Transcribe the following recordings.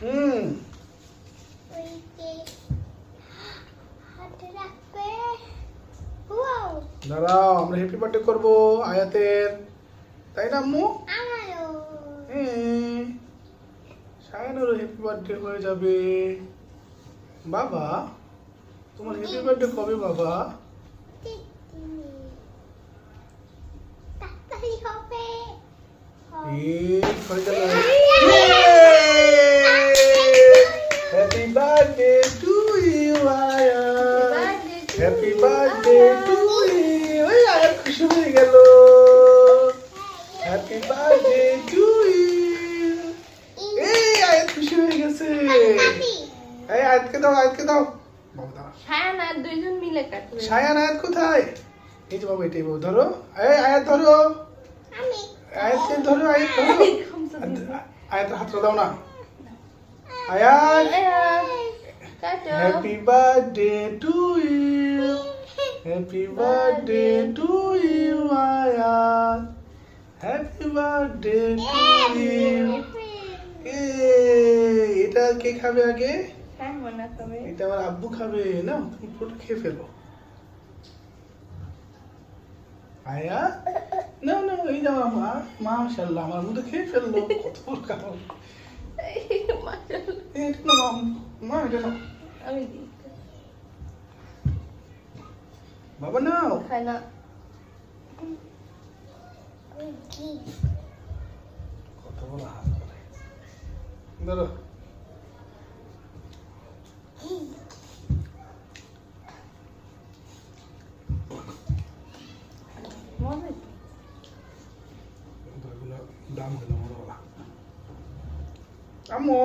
হুম দাঁড়াও, আমরা happy birthday করবো আয়াতের, তাই না আম্মু? হ্যাঁ, সায়ানেরও হ্যাপি বার্থডে হয়ে যাবে। বাবা, তোমার হ্যাপি বার্থডে কবে বাবা? Happy birthday to you Ayat, happy birthday to you. Ayat খুশি হয়ে গেল। Happy birthday to you. এই আয়াত খুশি হয়ে গেছে। এই আয়াতকে দাও, আয়াতকে দাও। বাবা দাও। সায়ান আর দুইজন মিলে কাটবে। সায়ান আয়াত কোথায়? এই যে বাবা, এটাই বাবা, ধরো। এই আয়াত ধরো, আয়াতকে ধরো, আয়াত ধরো। আয়াত হাতটা দাও না। Ayat, happy birthday to you, happy birthday to you Ayat, happy birthday to you. এটা কে খাবে আগে? এটা আমার আব্বু খাবে না, তুমি পুরোটা খেয়ে ফেলো। আয়া না না, এই যাও মা, মাশাআল্লাহ আমার মধ্যে খেয়ে ফেললো। কত বড় খাবার। এটা না মা, এটা না। আমি দিই বাবা নাও। খাই না। কত বড় হাত করে। ধরো। দাম হলো বড়। আম্মু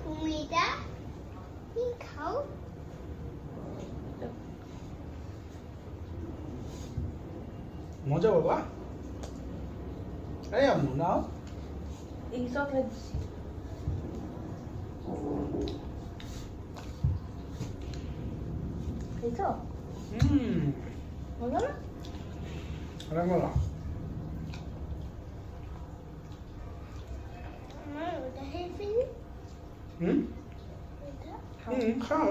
তুমি এটা খাও। মজা বাবা। এই আম্মু নাও। এই চকলেট খেয়েছো? মজা না? অনেক মজা। আমার ওটা খেয়ে ফেলি। খাও।